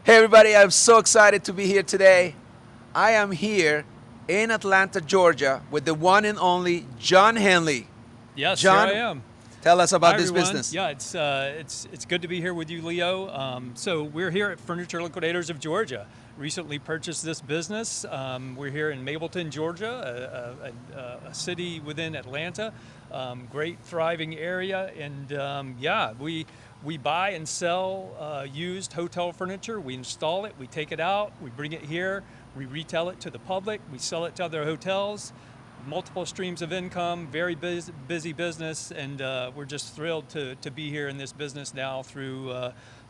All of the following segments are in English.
Hey everybody, I'm so excited to be here today. I am here in Atlanta, Georgia with the one and only John Henley. Yes, here I John, am. tell us Hi about this everyone. business. Yeah, it's good to be here with you, Leo. So we're here at Furniture Liquidators of Georgia. Recently purchased this business. We're here in Mableton, Georgia, a city within Atlanta. Great, thriving area, and yeah, we buy and sell used hotel furniture. We install it, we take it out, we bring it here, we retail it to the public, we sell it to other hotels. Multiple streams of income, very busy business, and we're just thrilled to be here in this business now through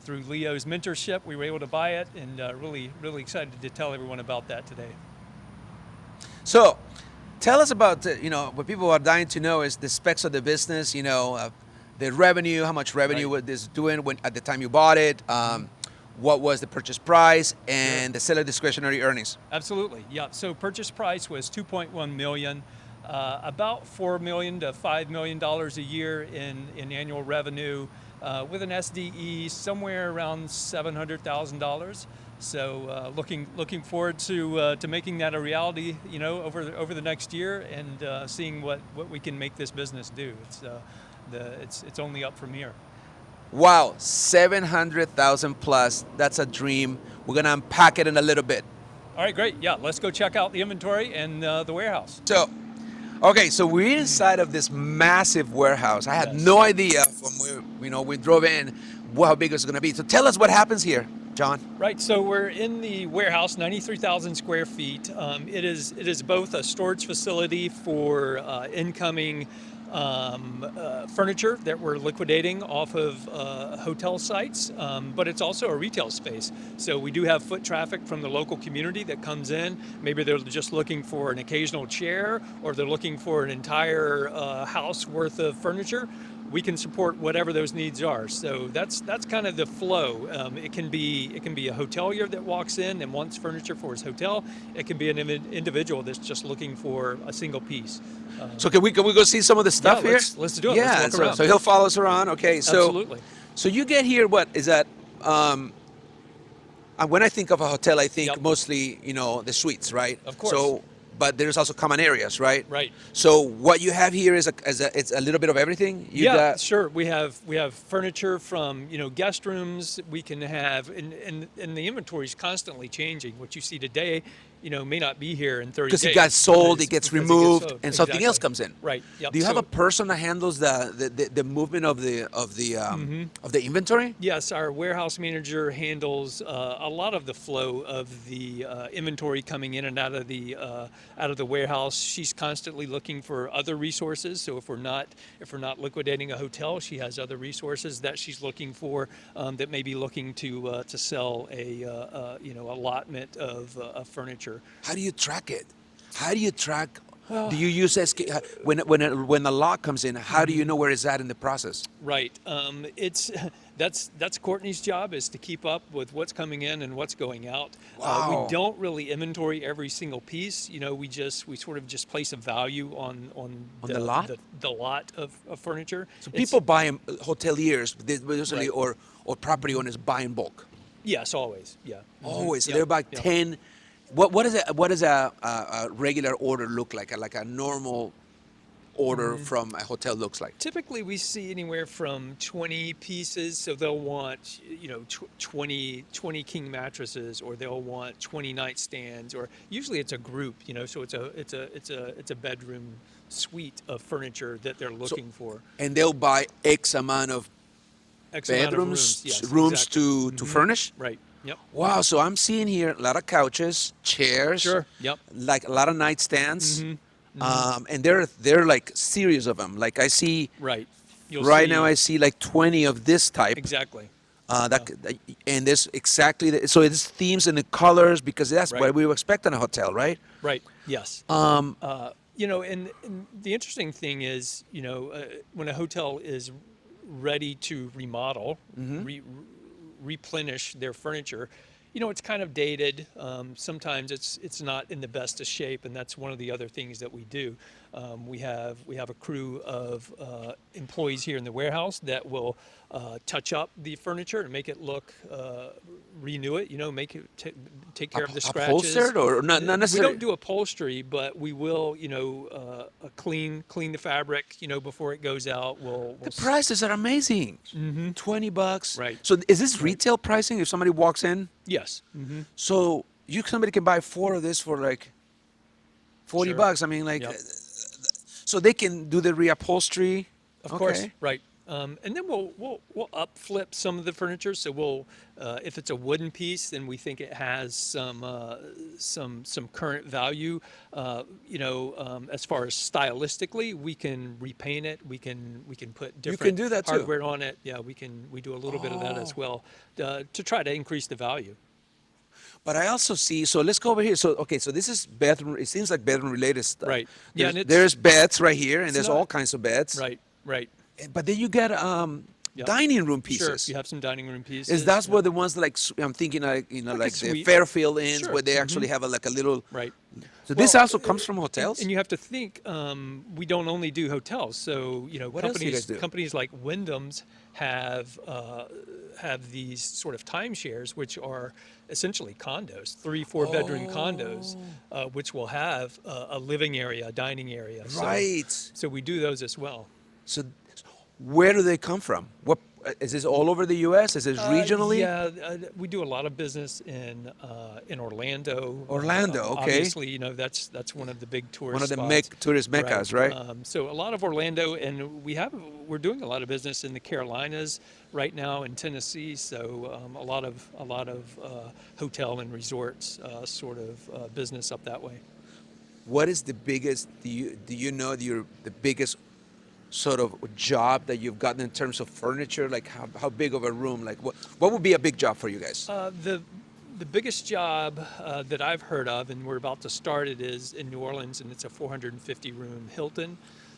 Leo's mentorship. We were able to buy it, and really excited to tell everyone about that today. So, tell us about what people are dying to know is the specs of the business. The revenue, how much revenue Right. was this doing when at the time you bought it. What was the purchase price Sure. and the seller discretionary earnings? Absolutely. Yeah. So purchase price was 2.1 million, about $4 million to $5 million a year in annual revenue, with an SDE somewhere around $700,000. So looking forward to making that a reality, over the next year and seeing what we can make this business do. It's only up from here. Wow, 700,000 plus. That's a dream. We're going to unpack it in a little bit. All right, great. Yeah, let's go check out the inventory and the warehouse. So, okay, so we're inside of this massive warehouse. I had Yes. no idea from where, we drove in how big it's going to be. So tell us what happens here, John. Right, so we're in the warehouse, 93,000 square feet. It is both a storage facility for incoming furniture that we're liquidating off of hotel sites, but it's also a retail space. So we do have foot traffic from the local community that comes in. Maybe they're just looking for an occasional chair, or they're looking for an entire house worth of furniture. We can support whatever those needs are. So that's kind of the flow. It can be a hotelier that walks in and wants furniture for his hotel. It can be an individual that's just looking for a single piece. So can we go see some of the stuff Yeah, here? let's do it. Yeah, Let's walk around. so he'll follow us around. Okay, so Absolutely. so you get here. What is that? When I think of a hotel, I think Yep. mostly the suites, right? Of course. So, but there's also common areas, right? Right. So what you have here is it's a little bit of everything. You Yeah, got sure. We have furniture from guest rooms. We can have and the inventory is constantly changing. What you see today, may not be here in 30 days. because it got sold, it gets because removed, sold. and something else Exactly. comes in. Right. Yep. Do you have So- a person that handles the movement of the inventory? Yes, our warehouse manager handles a lot of the flow of the inventory coming in and out of the warehouse. She's constantly looking for other resources. So if we're not liquidating a hotel, she has other resources that she's looking for that may be looking to sell a allotment of furniture. How do you track it? How do you track? Do you use when the lot comes in? How do you know where it's at in the process? Right. That's Courtney's job, is to keep up with what's coming in and what's going out. Wow. We don't really inventory every single piece. We sort of just place a value on the lot? the lot of furniture. So It's- people buy hoteliers, usually, Right. or property owners buy in bulk. Yes, always. Yeah. Always. So Yep, they're about yep. 10. What does a regular order look like? Like a normal order Mm-hmm. from a hotel looks like? Typically, we see anywhere from 20 pieces. So they'll want, 20 king mattresses, or they'll want 20 nightstands, or usually it's a group, So it's a bedroom suite of furniture that they're looking for. And they'll buy X amount of X amount of bedrooms, yes, rooms exactly. Mm-hmm. to furnish. Right. Yep. Wow. So I'm seeing here a lot of couches, chairs, Sure. Yep. like a lot of nightstands, Mm-hmm. and they're like series of them. Like I see Right. You'll right see- now, I see like 20 of this type. Exactly. And this exactly so it's themes and the colors because that's Right. what we would expect in a hotel, right? Right. Yes. Um, And the interesting thing is, when a hotel is ready to remodel, replenish their furniture, it's kind of dated. Sometimes it's not in the best of shape, and that's one of the other things that we do. We have a crew of employees here in the warehouse that will touch up the furniture and make it look, renew it. Make it take care of the scratches. Upholstered or not We necessarily? don't do upholstery, but we will, clean the fabric, before it goes out. The prices are amazing. $20. Right. So is this retail pricing if somebody walks in? Yes. So somebody can buy 4 of this for like 40 Sure. bucks. I mean, like, Yep. so they can do the reupholstery. Of course, right. And then we'll up flip some of the furniture. So we'll, if it's a wooden piece, then we think it has some current value. As far as stylistically, we can repaint it. We can put different do that too. hardware on it. Yeah, we do a little bit of that as well to try to increase the value. But I also see, so let's go over here. So, okay, so this is bedroom, it seems like bedroom related stuff. Right. Yeah, There's, and there's beds right here, and there's not- all kinds of beds. Right. But then you get Yep. dining room Sure. pieces. You have some dining room pieces. Is that's yeah. where the ones like, I'm thinking like, Like a like the suite. Fairfield Inns Sure. where they actually have like a little. Right. So this Well, also comes from hotels? And you have to think, we don't only do hotels. So What else do you guys do? companies like Wyndham's have these sort of timeshares, which are essentially condos, 3-4 bedroom condos, which will have a living area, a dining area. Right. So we do those as well. So where do they come from? What is this all over the U.S.? Is this regionally? Yeah, we do a lot of business in Orlando. Orlando, okay. Obviously, that's one of the big tourist One of the spots. tourist meccas, right? So a lot of Orlando, and we're doing a lot of business in the Carolinas right now, in Tennessee. So a lot of hotel and resorts sort of business up that way. What is the biggest? Do you know the biggest sort of job that you've gotten in terms of furniture? Like how big of a room? Like what would be a big job for you guys? The biggest job that I've heard of, and we're about to start it, is in New Orleans, and it's a 450 room Hilton.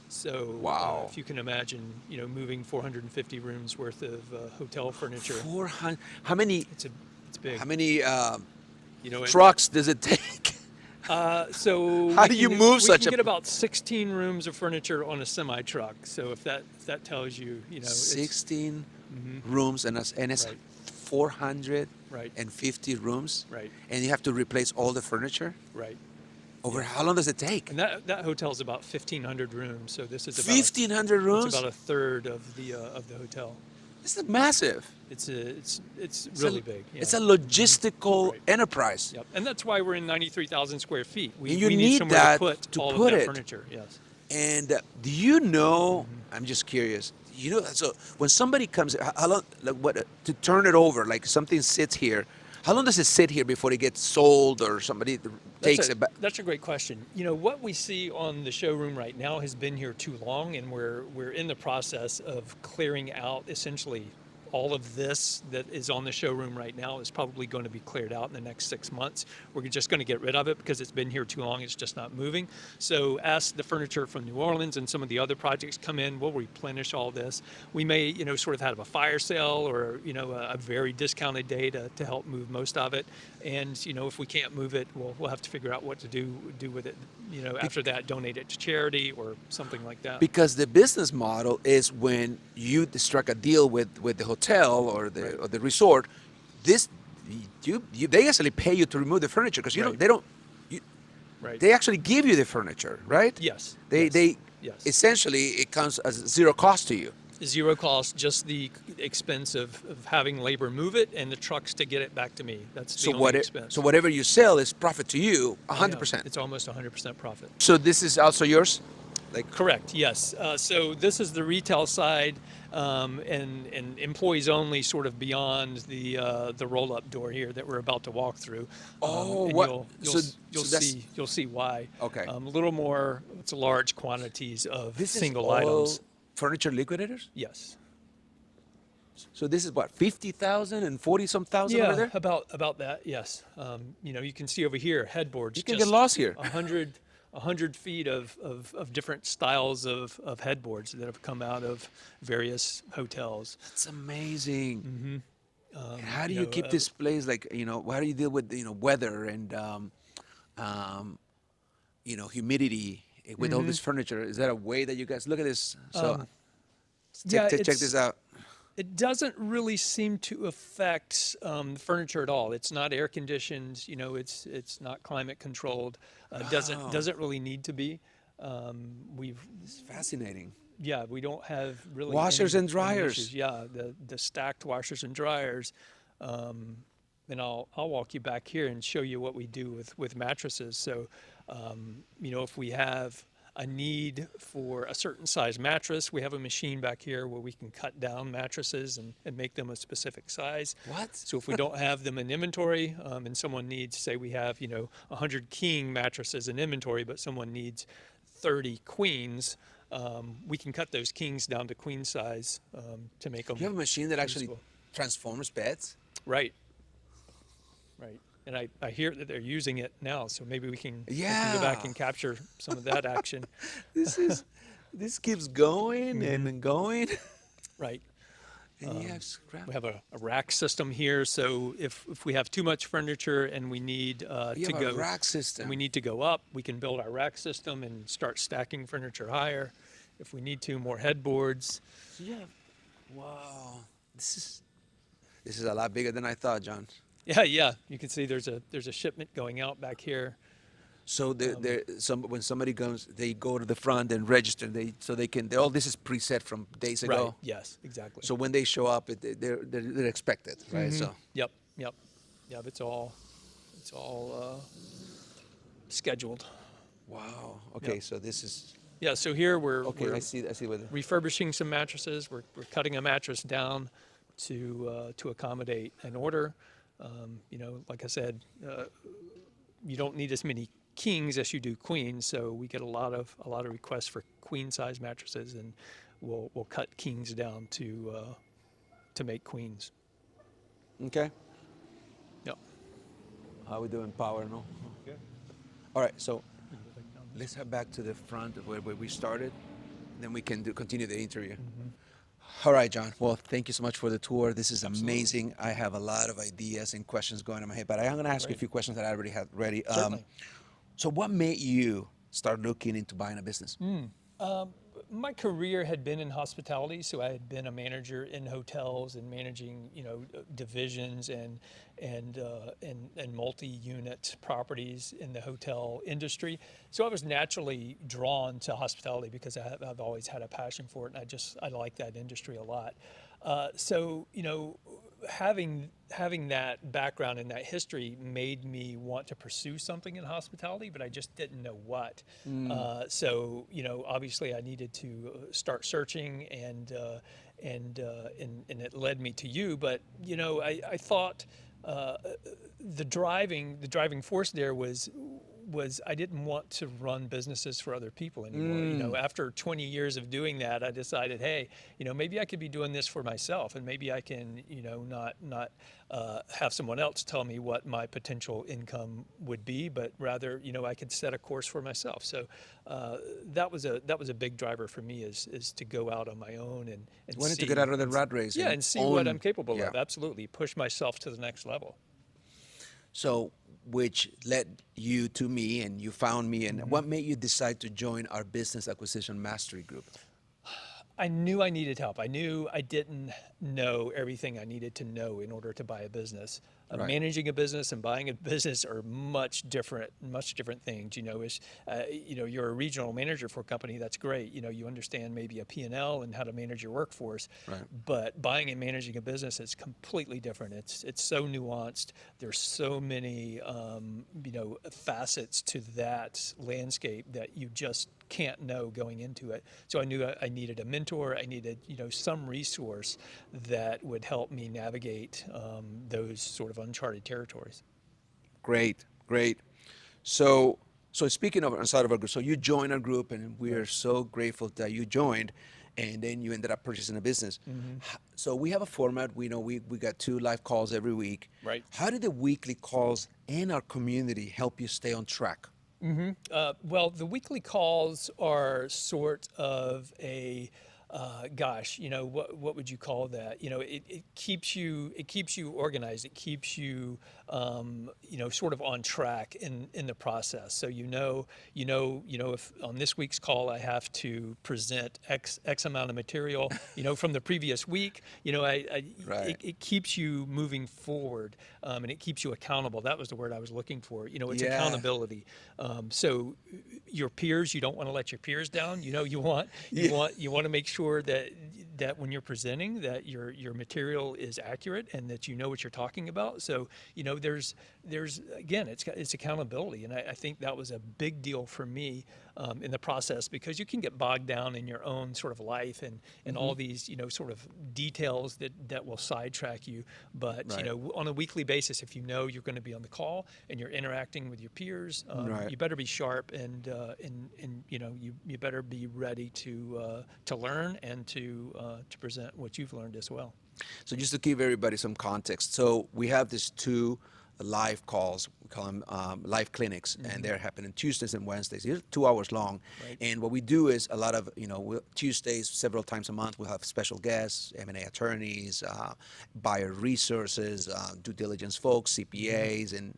So Wow. if you can imagine, moving 450 rooms worth of hotel furniture, 400. How many? it's big. How many And- trucks does it take? So How we do you can- move we such can a- get about 16 rooms of furniture on a semi truck. So if that tells you, it's 16 rooms and it's Right. 450 rooms. Right. And you have to replace all the furniture. right. Over how long does it take? And that hotel is about 1,500 rooms. So this is about 1,500 rooms. It's about a third of the hotel. This is massive. It's It's really a, big. Yeah. It's a logistical Right. enterprise. Yep. And that's why we're in 93,000 square feet. We And you we need somewhere that to put to all put of that it. furniture. Yes. And do you know? I'm just curious. So when somebody comes, how long? Like to turn it over? Like something sits here. How long does it sit here before it gets sold or somebody takes it back? That's a great question. What we see on the showroom right now has been here too long, and we're in the process of clearing out essentially all of this that is on the showroom right now is probably going to be cleared out in the next 6 months. We're just going to get rid of it because it's been here too long. It's just not moving. So as the furniture from New Orleans and some of the other projects come in, we'll replenish all this. We may, sort of have a fire sale or, a very discounted day to help move most of it. And, if we can't move it, we'll have to figure out what to do with it. After that, donate it to charity or something like that. Because the business model is when you strike a deal with the hotel or the resort, they actually pay you to remove the furniture because Right. they actually give you the furniture, right? Yes. They Yes. essentially it comes as zero cost to you. Zero cost, just the expense of having labor move it and the trucks to get it back to me. That's the only expense. So whatever you sell is profit to you, Yeah, 100%. It's almost 100% profit. So this is also yours? Like Correct. Yes. So this is the retail side, and employees only, sort of beyond the roll-up door here that we're about to walk through. And what? You'll see why. Okay. A little more. It's large quantities of this single is all items. furniture liquidators? Yes. So this is what, 50,000 and 40-some thousand over there? about that. Yes. You can see over here headboards. You can just get lost here. 100 feet of different styles of headboards that have come out of various hotels. That's amazing. Mm-hmm. And how do you keep this place like, how do you deal with, weather and, humidity with all this furniture? Is that a way that you guys look at this? So check this out. It doesn't really seem to affect the furniture at all. It's not air conditioned. It's not climate controlled. Wow. Doesn't really need to be. We've It's fascinating. Yeah, we don't have really Washers and any dryers. issues. Yeah, the stacked washers and dryers. And I'll walk you back here and show you what we do with mattresses. So, if we have a need for a certain size mattress, we have a machine back here where we can cut down mattresses and make them a specific size. What? So if we don't have them in inventory, and someone needs, say we have 100 king mattresses in inventory, but someone needs 30 queens, we can cut those kings down to queen size to make them You have a machine that actually useful. transforms beds? Right. Right. And I hear that they're using it now, so maybe we can go back Yeah. and capture some of that action. This keeps going and going. Right. And you have scrap. We have a rack system here, so if we have too much furniture and we need You to have go a rack system. and we need to go up, we can build our rack system and start stacking furniture higher. If we need to, more headboards. Yeah. Wow. This is a lot bigger than I thought, John. Yeah. You can see there's a shipment going out back here. So when somebody comes, they go to the front and register. All this is preset from days ago. Right. Yes. Exactly. So when they show up, they're expected, right? So Yep. It's all scheduled. wow. Okay. Yep. So this is Yeah. So here okay. we're I see what. refurbishing some mattresses. We're cutting a mattress down to accommodate an order. Like I said, you don't need as many kings as you do queens, so we get a lot of requests for queen size mattresses, and we'll cut kings down to make queens. Okay. Yep. How we doing, power? No. Good. All right. So let's head back to the front where we started. Then we can continue the interview. All right, John. Well, thank you so much for the tour. This is amazing. I have a lot of ideas and questions going in my head, but I'm going to ask you a few questions that I already had ready. Certainly. So what made you start looking into buying a business? My career had been in hospitality, so I had been a manager in hotels and managing, divisions and multi-unit properties in the hotel industry. So I was naturally drawn to hospitality because I've always had a passion for it, and I like that industry a lot. Having that background and that history made me want to pursue something in hospitality, but I just didn't know what. Obviously I needed to start searching, and it led me to you. But I thought the driving force there was I didn't want to run businesses for other people anymore. After 20 years of doing that, I decided, hey, maybe I could be doing this for myself, and maybe I can, not have someone else tell me what my potential income would be, but rather, I could set a course for myself. So that was a big driver for me is to go out on my own and Wanted see, to get out of the rat race. and see what I'm capable yeah. of. Absolutely, push myself to the next level. So, which led you to me, and you found me, and what made you decide to join our Business Acquisition Mastery Group? I knew I needed help. I knew I didn't know everything I needed to know in order to buy a business. Right. Managing a business and buying a business are much different things. You're a regional manager for a company. That's great. You understand maybe a P&L and how to manage your workforce. Right. But buying and managing a business is completely different. It's so nuanced. There's so many facets to that landscape that you just can't know going into it. So I knew I needed a mentor. I needed some resource that would help me navigate those sort of uncharted territories. Great. So speaking of inside of our group, so you joined our group, and we are so grateful that you joined, and then you ended up purchasing a business. So we have a format. We got 2 live calls every week. Right. How did the weekly calls and our community help you stay on track? Well, the weekly calls are sort of a gosh, what would you call that? It keeps you organized. It keeps you, sort of on track in the process. So if on this week's call I have to present X amount of material, from the previous week, Right. it keeps you moving forward, and it keeps you accountable. That was the word I was looking for. It's Yeah. accountability. So your peers, you don't want to let your peers down. Yeah. You want to make sure that when you're presenting, that your material is accurate and that you know what you're talking about. So there's again, it's accountability, and I think that was a big deal for me in the process, because you can get bogged down in your own sort of life and all these sort of details that will sidetrack you. But Right. on a weekly basis, if you know you're going to be on the call and you're interacting with your peers, Right. you better be sharp, and you better be ready to learn and to present what you've learned as well. So just to give everybody some context, so we have these two live calls. We call them live clinics, and they're happening Tuesdays and Wednesdays. They're 2 hours long. Right. And what we do is a lot of, Tuesdays, several times a month, we'll have special guests, M&A attorneys, buyer resources, due diligence folks, CPAs, and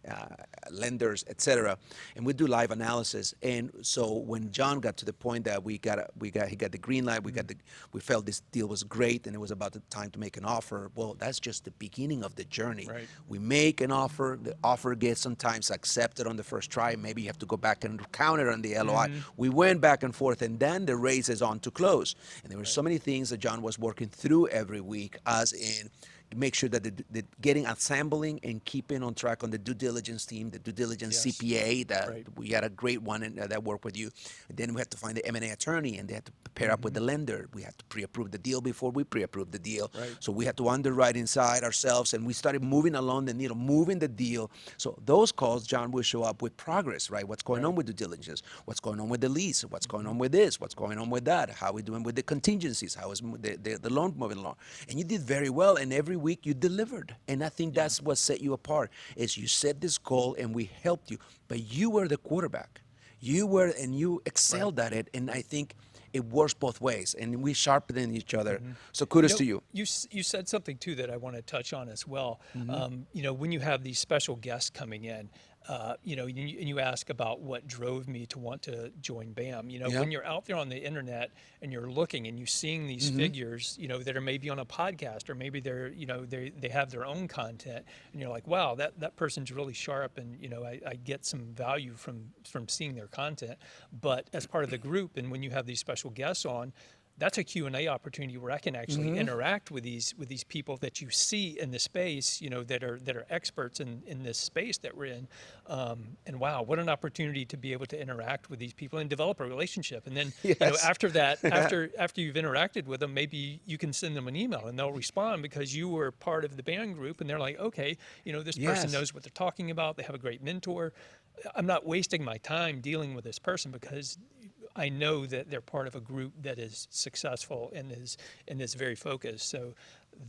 lenders, etc. And we do live analysis. And so when John got to the point that he got the green light, we felt this deal was great, and it was about the time to make an offer. Well, that's just the beginning of the journey. Right. We make an offer. The offer gets sometimes accepted on the first try. Maybe you have to go back and counter on the LOI. We went back and forth, and then the race is on to close. And there were so many things that John was working through every week, as in make sure that the getting assembling and keeping on track on the due diligence team, the due diligence Yes. CPA, that Right. we had a great one that worked with you. And then we had to find the M&A attorney, and they had to pair up with the lender. We had to pre-approve the deal before we pre-approved the deal. Right. So we had to underwrite inside ourselves, and we started moving along the needle, moving the deal. So those calls, John will show up with progress, right? What's going on with due diligence? What's going on with the lease? What's going on with this? What's going on with that? How are we doing with the contingencies? How is the loan moving along? And you did very well, and every week you delivered. And I think that's what set you apart, is you set this goal and we helped you, but you were the quarterback. And you excelled at it, and I think it works both ways, and we sharpened each other. So kudos to you. You said something too that I want to touch on as well. When you have these special guests coming in, and you ask about what drove me to want to join BAM. When you're out there on the internet and you're looking and you're seeing these figures, that are maybe on a podcast, or maybe they're, they have their own content, and you're like, wow, that person's really sharp, and I get some value from seeing their content. But as part of the group, and when you have these special guests on, that's a Q&A opportunity where I can actually interact with these people that you see in the space, that are experts in this space that we're in. And wow, what an opportunity to be able to interact with these people and develop a relationship. And then, Yes. after that, after you've interacted with them, maybe you can send them an email and they'll respond because you were part of the band group, and they're like, okay, this person Yes. knows what they're talking about. They have a great mentor. I'm not wasting my time dealing with this person because I know that they're part of a group that is successful and is very focused. So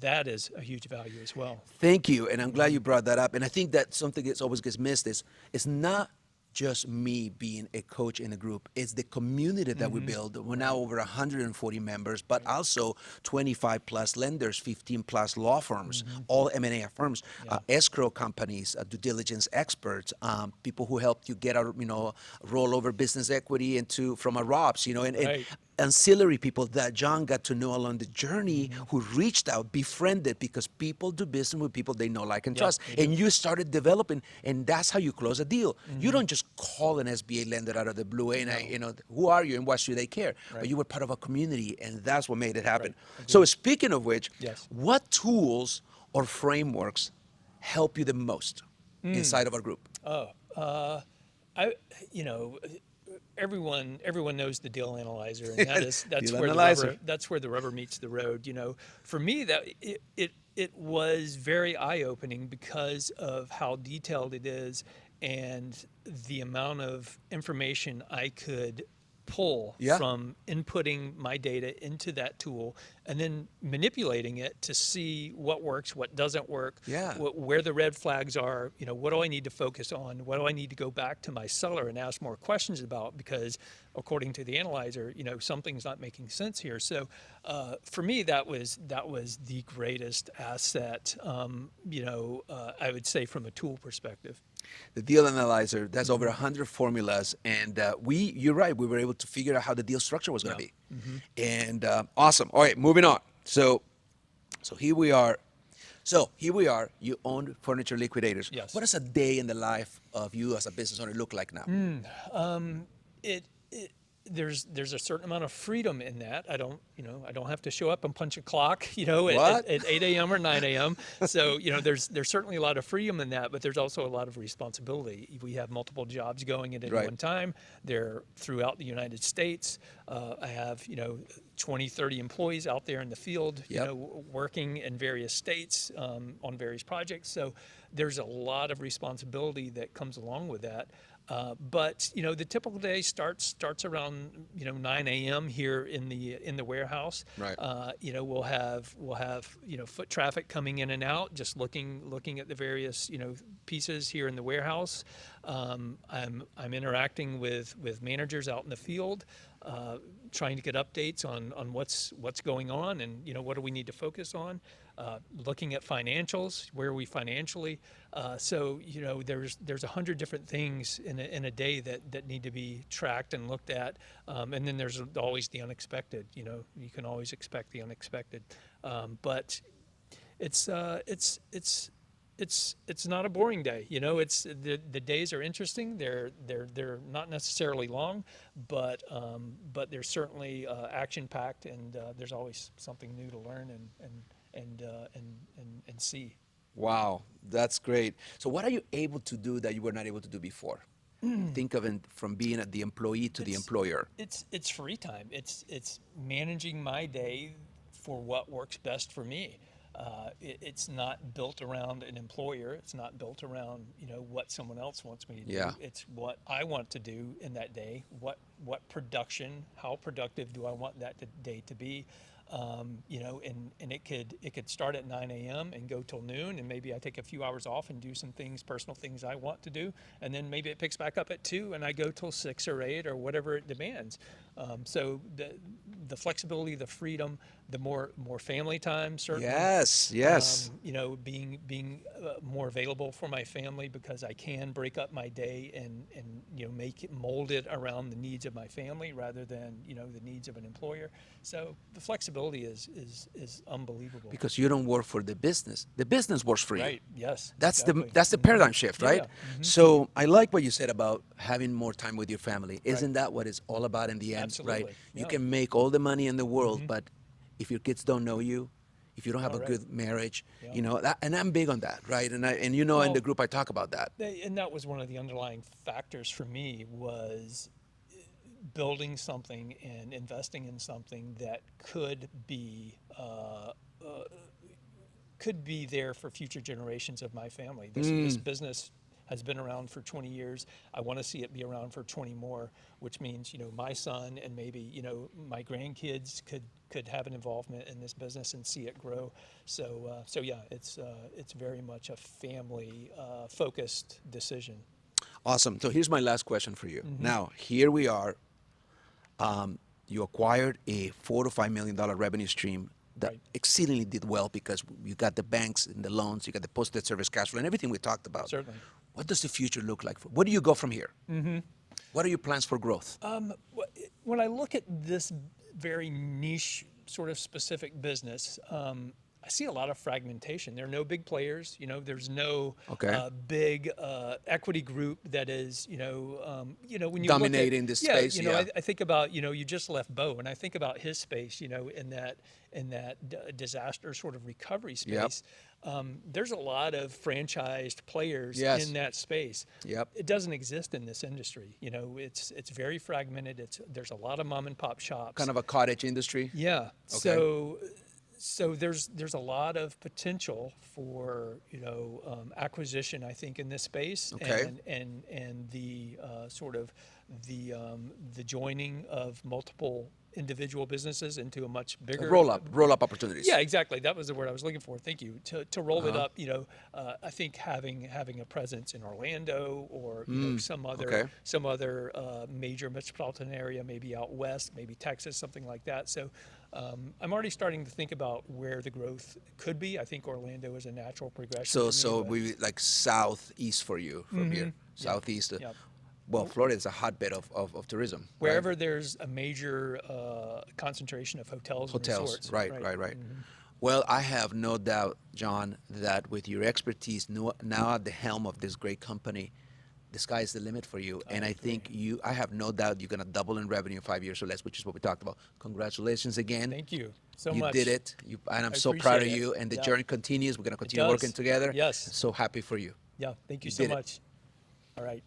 that is a huge value as well. Thank you, and I'm glad you brought that up. And I think that something that always gets missed is it's not just me being a coach in a group. It's the community that we build. We're now over 140 members, but also 25 plus lenders, 15 plus law firms, all M&A firms, escrow companies, due diligence experts, people who help you get out, roll over business equity from a ROPS, and Right. ancillary people that John got to know along the journey, who reached out, befriended, because people do business with people they know, like, and trust. they do. And you started developing, and that's how you close a deal. You don't just call an SBA lender out of the blue, and who are you and why should they care? But you were part of a community, and that's what made it happen. Right. So speaking of which, Yes. what tools or frameworks help you the most inside of our group? Everyone knows the deal analyzer, and that's Deal where analyzer. that's where the rubber meets the road. For me, that it was very eye-opening because of how detailed it is and the amount of information I could pull Yeah. from inputting my data into that tool, and then manipulating it to see what works, what doesn't work, Yeah. where the red flags are. What do I need to focus on? What do I need to go back to my seller and ask more questions about? Because according to the analyzer, something's not making sense here. So for me, that was the greatest asset. I would say from a tool perspective. The deal analyzer, that's over 100 formulas, and you're right, we were able to figure out how the deal structure was going to be. And awesome. All right, moving on. So here we are. You own Furniture Liquidators. Yes. What does a day in the life of you as a business owner look like now? it there's a certain amount of freedom in that. I don't have to show up and punch a clock, What? at 8 a.m. or 9 a.m. So, there's certainly a lot of freedom in that, but there's also a lot of responsibility. We have multiple jobs going at any Right. one time. They're throughout the United States. I have, 20, 30 employees out there in the field, Yep. working in various states on various projects. So there's a lot of responsibility that comes along with that. But the typical day starts around 9 a.m. here in the warehouse. Right. We'll have foot traffic coming in and out, just looking at the various pieces here in the warehouse. I'm interacting with managers out in the field, trying to get updates on what's going on and what do we need to focus on. Looking at financials, where are we financially? So there's 100 different things in a day that need to be tracked and looked at, and then there's always the unexpected. You can always expect the unexpected, but it's not a boring day. It's the days are interesting. They're not necessarily long, but they're certainly action packed, and there's always something new to learn and see. Wow, that's great. So what are you able to do that you were not able to do before? Think of it from being the employee to the employer. It's free time. It's managing my day for what works best for me. It's not built around an employer. It's not built around what someone else wants me to do. Yeah. It's what I want to do in that day. What production? How productive do I want that day to be? And it could start at 9 a.m. and go till noon, and maybe I take a few hours off and do some personal things I want to do, and then maybe it picks back up at 2 and I go till 6 or 8 or whatever it demands. So the flexibility, the freedom, the more family time, certainly. Yes. Being more available for my family because I can break up my day and mold it around the needs of my family rather than the needs of an employer. So the flexibility is unbelievable. Because you don't work for the business works for you. Right. Yes. That's exactly. the paradigm shift, right? Yeah. So I like what you said about having more time with your family. Isn't that what it's all about in the end, Absolutely. right? Yeah. You can make all the money in the world, but if your kids don't know you, if you don't have a Right. good marriage, Yeah. and I'm big on that, right? And in the Well, group I talk about that. And that was one of the underlying factors for me was building something and investing in something that could be there for future generations of my family. This business has been around for 20 years. I want to see it be around for 20 more, which means my son and maybe my grandkids could have an involvement in this business and see it grow. So yeah, it's very much a family focused decision. Awesome. So here's my last question for you. Now, here we are. You acquired a $4 to $5 million revenue stream that Right. exceedingly did well because you got the banks and the loans, you got the post-debt service cash flow, and everything we talked about. Certainly. What does the future look like? Where do you go from here? What are your plans for growth? When I look at this very niche, sort of specific business, I see a lot of fragmentation. There are no big players. There's no Okay. big equity group that is, when you Dominating look at, this yeah, space, yeah. I think about, you just left Bo, and I think about his space, in that disaster sort of recovery space. There's a lot of franchised players Yes. in that space. Yep. It doesn't exist in this industry. It's very fragmented. There's a lot of mom and pop shops. Kind of a cottage industry? Yeah. Okay. So there's a lot of potential for acquisition, I think, in this space, Okay. and the sort of the joining of multiple individual businesses into a much bigger roll up opportunities. Yeah, exactly. That was the word I was looking for. Thank you. To roll it up, I think having a presence in Orlando or some other major metropolitan area, maybe out west, maybe Texas, something like that. So I'm already starting to think about where the growth could be. I think Orlando is a natural progression. So we like southeast for you from here, southeast. Yep. Well, Florida is a hotbed of tourism. Wherever right? there's a major concentration of hotels and resorts. Right. Well, I have no doubt, John, that with your expertise now at the helm of this great company, the sky is the limit for you. And I think I have no doubt you're going to double in revenue in 5 years or less, which is what we talked about. Congratulations again. Thank you so You much. did it. And I'm I so proud of appreciate it. you. And the Yeah. journey continues. We're going to continue does. working together. Yes. So happy for you. Yeah, thank you You so did it. much. All right.